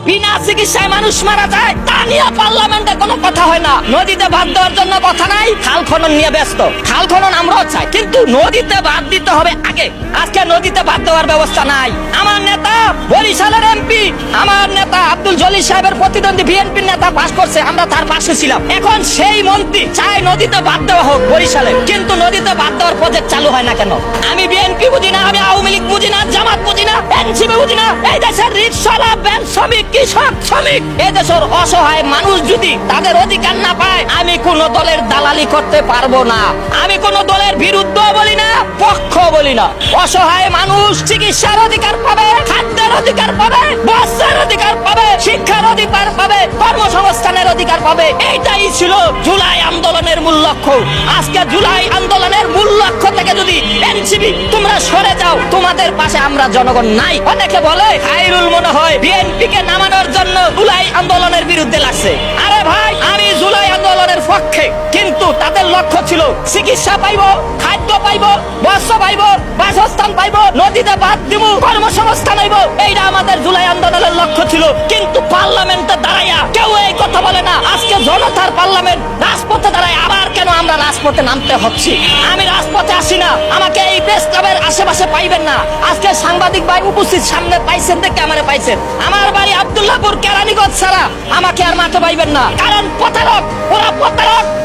বিনা চিকিৎসায় মানুষ মারা যায়, তা নিয়ে পার্লামেন্টে কোনো কথা হয় না। নদীতে বাঁধ দেওয়ার জন্য কথা নাই, খাল খনন নিয়ে ব্যস্ত। খাল খনন আমরাও চাই, কিন্তু নদীতে বাঁধ দিতে হবে আগে। আজকে নদীতে বাঁধ দেওয়ার ব্যবস্থা নাই। আমার নেতা বরিশালের এমপি, আমার নেতা আব্দুল জলিল সাহেবের প্রতিদ্বন্দ্বী বিএনপির নেতা পাশ করছে, আমরা তার পাশে ছিলাম। এখন সেই মন্ত্রী চায় নদীতে বাঁধ দেওয়া হোক বরিশালে, কিন্তু নদীতে বাঁধ দেওয়ার প্রজেক্ট চালু হয় না কেন? আমি বিএনপি বুঝি না, আমি আওয়ামী লীগ বুঝি না, জামাত বুঝি না, এনসিপি বুঝি না। এই দেশের রিকশাওয়ালা, ব্যাংক শ্রমিক, কৃষক শ্রমিক, এই দেশের অসহায় মানুষ যদি তাদের অধিকার না পায়, আমি কোন দলের দালালি করতে পারবো না। আমি কোন দলের বিরুদ্ধ বলি না, পক্ষ বলি না। অসহায় মানুষ চিকিৎসার অধিকার পাবে, খাদ্যের অধিকার পাবে, বস্ত্রের অধিকার পাবে, শিক্ষার অধিকার পাবে, কর্মসংস্থানের অধিকার পাবে। এইটাই ছিল জুলাই আন্দোলনের মূল লক্ষ্য। আজকে জুলাই আন্দোলনের মূল লক্ষ্য থেকে যদি এনসিপি তোমরা সরে যাও, তোমাদের পাশে আমরা জনগণ নাই। অনেকে বলে খায়রুল মনে হয় বিএনপি কে নামানোর জন্য জুলাই আন্দোলনের বিরুদ্ধে লাগছে। আরে ভাই, আমি জুলাই আন্দোলনের পক্ষে, কিন্তু তাদের লক্ষ্য ছিল চিকিৎসা পাইব, খাদ্য পাইব, বস্ত্র পাইব, বাসস্থান পাইব, নদীতে বাঁধ দিব, কর্মসংস্থান হইব। এইটা আমাদের জুলাই আন্দোলনের লক্ষ্য ছিল। কিন্তু পার্লামেন্টে দাঁড়াইয়া কেউ এই কথা বলে না। আজকে জনতার পার্লামেন্ট, রাজপথে দাঁড়ায় আবার কেন আমরা রাজপথে নামতে হচ্ছে? আমি রাজপথে আসি না, আমাকে এই প্রেস ক্লাবের আশেপাশে পাইবেন না। আজকে সাংবাদিক ভাই উপস্থিত, সামনে পাইছেন দেখে আমারে পাইছেন। আমার বাড়ি আব্দুল্লাহপুর কেরানীগঞ্জ ছাড়া আমাকে আর মাঠে পাইবেন না। কারণ প্রতারক,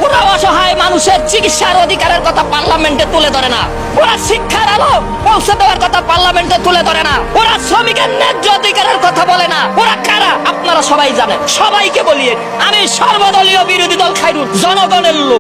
ওরা অসহায় মানুষের চিকিৎসার অধিকারের কথা পার্লামেন্টে তুলে ধরে না। ওরা শিক্ষার আলো পৌঁছে দেওয়ার কথা পার্লামেন্টে তুলে ধরে না। ওরা শ্রমিকের ন্যায্য অধিকারের কথা বলে না। ওরা কারা আপনারা সবাই জানেন। সবাইকে বলিয়ে আমি সর্বদলীয় বিরোধী দল খায়রুল জনগণের লোক।